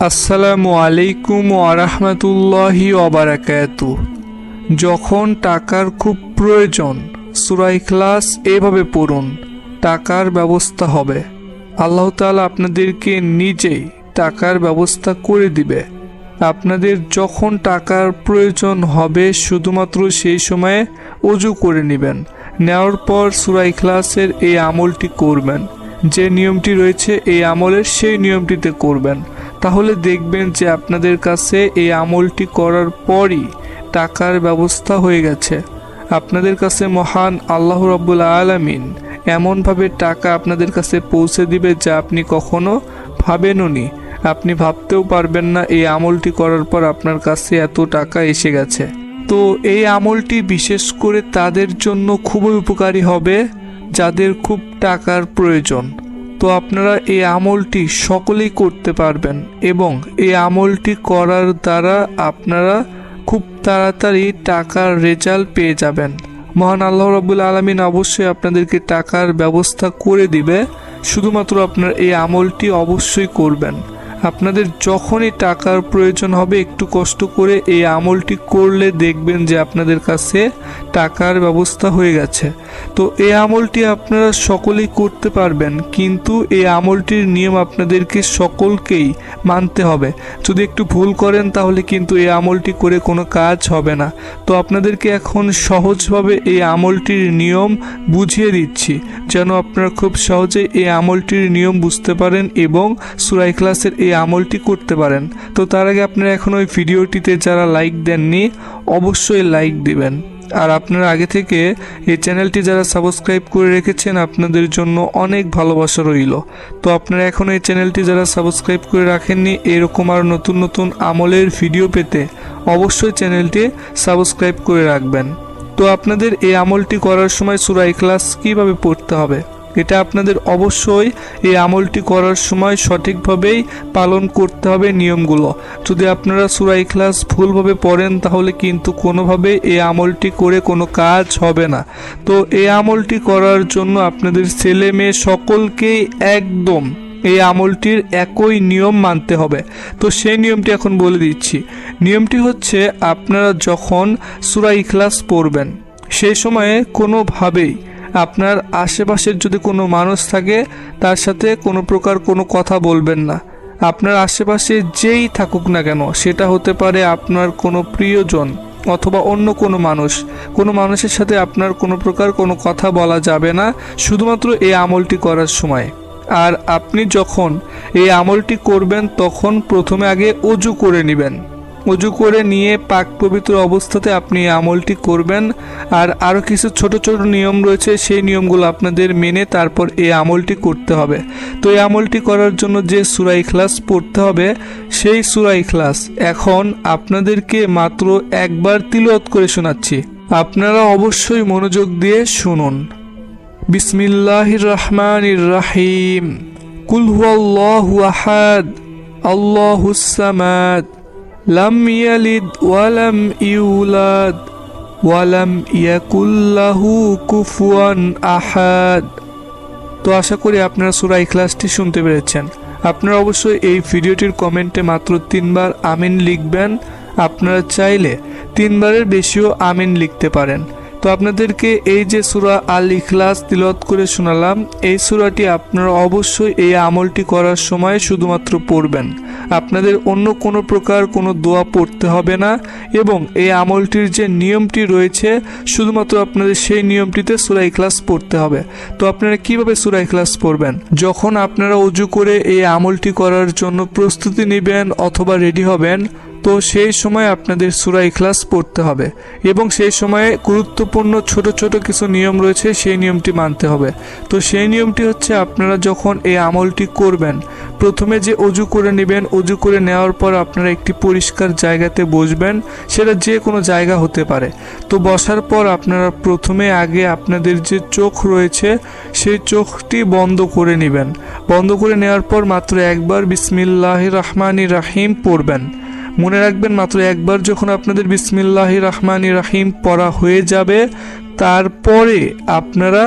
আসসালামু আলাইকুম ওয়া রাহমাতুল্লাহি ওয়া বারাকাতুহু। যখন টাকার খুব প্রয়োজন সূরা ইখলাস এভাবে পড়ুন, টাকার ব্যবস্থা হবে। আল্লাহ তাআলা আপনাদেরকে নিজেই টাকার ব্যবস্থা করে দিবে। আপনাদের যখন টাকার প্রয়োজন হবে শুধুমাত্র সেই সময়ে ওযু করে নেবেন। নেওয়ার পর সূরা ইখলাসের এই আমলটি করবেন। যে নিয়মটি রয়েছে এই আমলের সেই নিয়মটিতে করবেন। তাহলে দেখবেন যে আপনাদের কাছে এই আমলটি করার পরই টাকার ব্যবস্থা হয়ে গেছে। আপনাদের কাছে মহান আল্লাহ রাব্বুল আলামিন এমনভাবে টাকা আপনাদের কাছে পৌঁছে দিবে যা আপনি কখনো ভাবেনওনি। আপনি ভাবতেও পারবেন না এই আমলটি করার পর আপনার কাছে এত টাকা এসে গেছে। তো এই আমলটি বিশেষ করে তাদের জন্য খুবই উপকারী হবে যাদের খুব টাকার প্রয়োজন। তো আপনারা এই আমলটি সকলেই করতে পারবেন এবং এই আমলটি করার দ্বারা আপনারা খুব তাড়াতাড়ি টাকার রেজাল্ট পেয়ে যাবেন। মহান আল্লাহ রাব্বুল আলামিন অবশ্যই আপনাদেরকে টাকার ব্যবস্থা করে দিবে। শুধুমাত্র আপনার এই আমলটি অবশ্যই করবেন। আপনাদের যখনই টাকার প্রয়োজন হবে একটু কষ্ট করে এই আমলটি করলে দেখবেন যে আপনাদের কাছে টাকার ব্যবস্থা হয়ে গেছে। তো এই আমলটি আপনারা সকলেই করতে পারবেন, কিন্তু এই আমলটির নিয়ম আপনাদেরকে সকলকেই মানতে হবে। যদি একটু ভুল করেন তাহলে কিন্তু এই আমলটি করে কোনো কাজ হবে না। তো আপনাদেরকে এখন সহজভাবে এই আমলটির নিয়ম বুঝিয়ে দিচ্ছি যেন আপনারা খুব সহজে এই আমলটির নিয়ম বুঝতে পারেন এবং সূরা ইখলাসের এই আমলটি করতে পারেন। তো তার আগে আপনারা এখন ওই ভিডিওটিতে যারা লাইক দেননি অবশ্যই লাইক দিবেন। আর আপনারা আগে থেকে এই চ্যানেলটি যারা সাবস্ক্রাইব করে রেখেছেন আপনাদের জন্য অনেক ভালোবাসা রইল। তো আপনারা এখন এই চ্যানেলটি যারা সাবস্ক্রাইব করে রাখেননি এরকম আর নতুন নতুন আমলের ভিডিও পেতে অবশ্যই চ্যানেলটি সাবস্ক্রাইব করে রাখবেন। তো আপনাদের এই আমলটি করার সময় সূরা ইখলাস কীভাবে পড়তে হবে এটা আপনাদের অবশ্যই এই আমলটি করার সময় সঠিকভাবেই পালন করতে হবে নিয়মগুলো। যদি আপনারা সূরা ইখলাস ভুলভাবে পড়েন তাহলে কিন্তু কোনোভাবে এই আমলটি করে কোনো কাজ হবে না। তো এই আমলটি করার জন্য আপনাদের ছেলে মেয়ে সকলকেই একদম এই আমলটির একই নিয়ম মানতে হবে। তো সেই নিয়মটি এখন বলে দিচ্ছি। নিয়মটি হচ্ছে আপনারা যখন সূরা ইখলাস পড়বেন সেই সময়ে কোনোভাবেই আপনার আশেপাশের যদি কোনো মানুষ থাকে তার সাথে কোনো প্রকার কোনো কথা বলবেন না। আপনার আশেপাশে যেই থাকুক না কেন, সেটা হতে পারে আপনার কোনো প্রিয়জন অথবা অন্য কোনো মানুষের সাথে আপনার কোনো প্রকার কোনো কথা বলা যাবে না শুধুমাত্র এই আমলটি করার সময়। আর আপনি যখন এই আমলটি করবেন তখন প্রথমে আগে ওযু করে নেবেন। ওযু করে নিয়ে পাক পবিত্র অবস্থাতে আপনি এই আমলটি করবেন। আর আরও কিছু ছোট ছোট নিয়ম রয়েছে, সেই নিয়মগুলো আপনাদের মেনে তারপর এই আমলটি করতে হবে। তো এই আমলটি করার জন্য যে সূরা ইখলাস পড়তে হবে সেই সূরা ইখলাস এখন আপনাদেরকে মাত্র একবার তিলাওয়াত করে শোনাচ্ছি। আপনারা অবশ্যই মনোযোগ দিয়ে শুনুন। বিসমিল্লাহির রহমানির রহিম। কুল হুয়াল্লাহু আহাদ আল্লাহুস সামাদ লাম ইয়ালিদ ওয়ালাম ইউলাদ ওয়ালাম ইয়াকুল লাহু কুফুয়ান আহাদ। তো আশা করি আপনারা সূরা ইখলাসটি শুনতে পেরেছেন। আপনারা অবশ্যই এই ভিডিওটির কমেন্টে মাত্র 3 বার আমিন লিখবেন। আপনারা চাইলে 3 বারের বেশিও আমিন লিখতে পারেন। তো আপনাদেরকে এই যে সূরা আল ইখলাস তিলাওয়াত করে শোনালাম, এই সূরাটি আপনারা অবশ্যই এই আমলটি করার সময় শুধুমাত্র পড়বেন। আপনাদের অন্য কোনো প্রকার কোনো দোয়া পড়তে হবে না এবং এই আমলটির যে নিয়মটি রয়েছে শুধুমাত্র আপনাদের সেই নিয়মটিতে সূরা ইখলাস পড়তে হবে। তো আপনারা কিভাবে সূরা ইখলাস পড়বেন? যখন আপনারা ওযু করে এই আমলটি করার জন্য প্রস্তুতি নেবেন অথবা রেডি হবেন, তো সেই সময় আপনাদের সূরা ইখলাস পড়তে হবে এবং সেই সময়ে গুরুত্বপূর্ণ ছোট ছোট কিছু নিয়ম রয়েছে, সেই নিয়মটি মানতে হবে। তো সেই নিয়মটি হচ্ছে আপনারা যখন এই আমলটি করবেন প্রথমে যে ওযু করে নেবেন, ওযু করে নেওয়ার পর আপনারা একটি পরিষ্কার জায়গাতে বসবেন, সেটা যে কোনো জায়গা হতে পারে। তো বসার পর আপনারা প্রথমে আগে আপনাদের যে চোখ রয়েছে সেই চোখটি বন্ধ করে নেবেন। বন্ধ করে নেওয়ার পর মাত্র একবার বিসমিল্লাহির রহমানির রহিম পড়বেন। মনে রাখবেন মাত্র একবার যখন আপনাদের বিসমিল্লাহির রহমানির রহিম পড়া হয়ে যাবে তারপরে আপনারা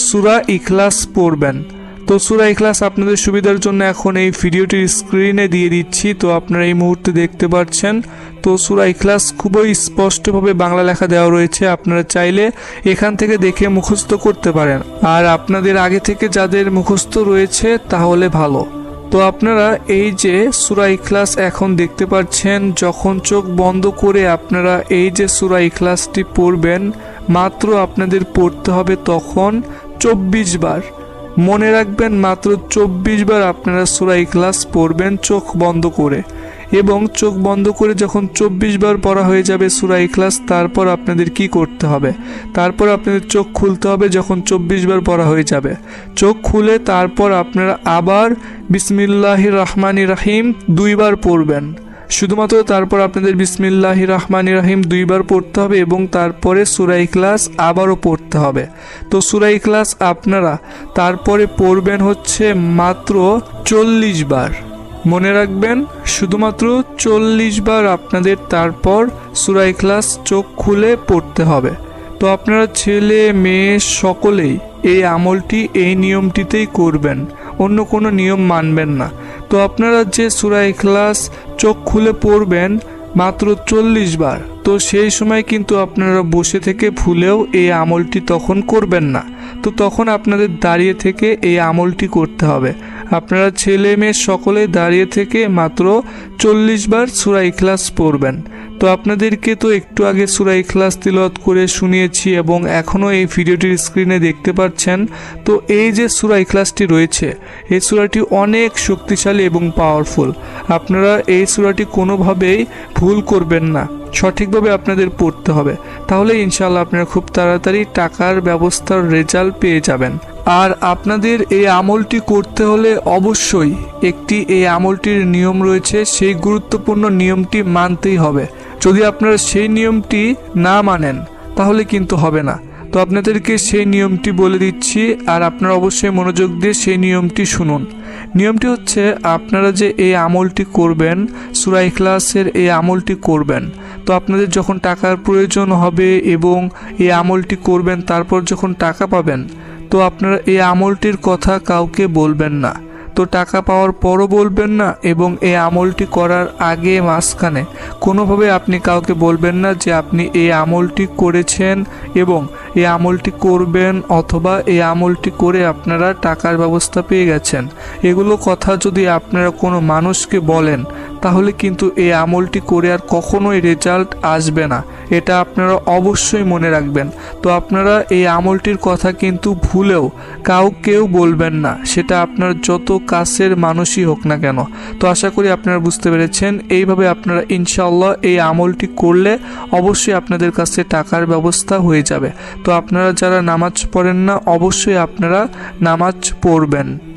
সূরা ইখলাস পড়বেন। তো সূরা ইখলাস আপনাদের সুবিধার জন্য এখন এই ভিডিওটির স্ক্রিনে দিয়ে দিচ্ছি, তো আপনারা এই মুহূর্তে দেখতে পাচ্ছেন। তো সূরা ইখলাস খুবই স্পষ্টভাবে বাংলা লেখা দেওয়া রয়েছে, আপনারা চাইলে এখান থেকে দেখে মুখস্থ করতে পারেন। আর আপনাদের আগে থেকে যাদের মুখস্থ রয়েছে তাহলে ভালো। তো আপনারা এই যে সূরা ইখলাস এখন দেখতে পাচ্ছেন, যখন চোখ বন্ধ করে আপনারা এই যে সূরা ইখলাসটি পড়বেন, মাত্র আপনাদের পড়তে হবে তখন 24 বার। মনে রাখবেন, মাত্র 24 বার আপনারা সূরা ইখলাস পড়বেন চোখ বন্ধ করে। এবং চোখ বন্ধ করে যখন 24 বার পড়া হয়ে যাবে সূরা ইখলাস, তারপর আপনাদের কি করতে হবে, তারপর আপনাদের চোখ খুলতে হবে যখন 24 বার পড়া হয়ে যাবে। চোখ খুলে তারপর আপনারা আবার বিসমিল্লাহির রহমানির রহিম 2 বার পড়বেন। শুধুমাত্র তারপর আপনাদের বিসমিল্লাহির রহমানির রহিম 2 বার পড়তে হবে এবং তারপরে সূরা ইখলাস আবারও পড়তে হবে। তো সূরা ইখলাস আপনারা তারপরে পড়বেন হচ্ছে মাত্র 40 বার। মনে রাখবেন, শুধুমাত্র 40 বার আপনাদের তারপর সূরা ইখলাস চোখ খুলে পড়তে হবে। তো আপনারা ছেলে মেয়ে সকলেই এই আমলটি এই নিয়মটিতেই করবেন, অন্য কোনো নিয়ম মানবেন না। তো আপনারা যে সূরা ইখলাস চোখ খুলে পড়বেন মাত্র 40 বার, তো সেই সময় কিন্তু আপনারা বসে থেকে ভুলেও এই আমলটি তখন করবেন না। তো তখন আপনাদের দাঁড়িয়ে থেকে এই আমলটি করতে হবে। আপনারা ছেলে মেয়ে সকলে দাঁড়িয়ে থেকে মাত্র 40 বার সূরা ইখলাস পড়বেন। তো আপনাদেরকে তো একটু আগে সূরা ইখলাস তিলাওয়াত করে শুনিয়েছি এবং এখনও এই ভিডিওটির স্ক্রিনে দেখতে পাচ্ছেন। তো এই যে সূরা ইখলাসটি রয়েছে, এই সূরাটি অনেক শক্তিশালী এবং পাওয়ারফুল। আপনারা এই সূরাটি কোনোভাবেই ভুল করবেন না, সঠিকভাবে আপনাদের পড়তে হবে। তাহলে ইনশাআল্লাহ আপনারা খুব তাড়াতাড়ি টাকার ব্যবস্থার রেজাল্ট পেয়ে যাবেন। আর আপনাদের এই আমলটি করতে হলে অবশ্যই একটি এই আমলটির নিয়ম রয়েছে, সেই গুরুত্বপূর্ণ নিয়মটি মানতেই হবে। যদি আপনারা সেই নিয়মটি না মানেন তাহলে কিন্তু হবে না। তো আপনাদেরকে সেই নিয়মটি বলে দিচ্ছি, আর আপনারা অবশ্যই মনোযোগ দিয়ে সেই নিয়মটি শুনুন। নিয়মটি হচ্ছে, আপনারা যে এই আমলটি করবেন, সূরা ইখলাসের এই আমলটি করবেন, তো আপনাদের যখন টাকার প্রয়োজন হবে এবং এই আমলটি করবেন, তারপর যখন টাকা পাবেন, তো আপনারা এই আমলটির কথা কাউকে বলবেন না। তো টাকা পাওয়ার পরও বলবেন না এবং এই আমলটি করার আগে মাঝখানে কোনোভাবে আপনি কাউকে বলবেন না যে আপনি এই আমলটি করেছেন এবং এই আমলটি করবেন, অথবা এই আমলটি করে আপনারা টাকার ব্যবস্থা পেয়ে গেছেন। এগুলো কথা যদি আপনারা কোনো মানুষকে বলেন তাহলে কিন্তু এই আমলটি করে আর কখনোই রেজাল্ট আসবে না, এটা আপনারা অবশ্যই মনে রাখবেন। তো আপনারা এই আমলটির কথা কিন্তু ভুলেও কাউকেও বলবেন না, সেটা আপনার যত কাছের মানুষই হোক না কেন। তো আশা করি আপনারা বুঝতে পেরেছেন। এইভাবে আপনারা ইনশাআল্লাহ এই আমলটি করলে অবশ্যই আপনাদের কাছে টাকার ব্যবস্থা হয়ে যাবে। তো আপনারা যারা নামাজ পড়েন না, অবশ্যই আপনারা নামাজ পড়বেন।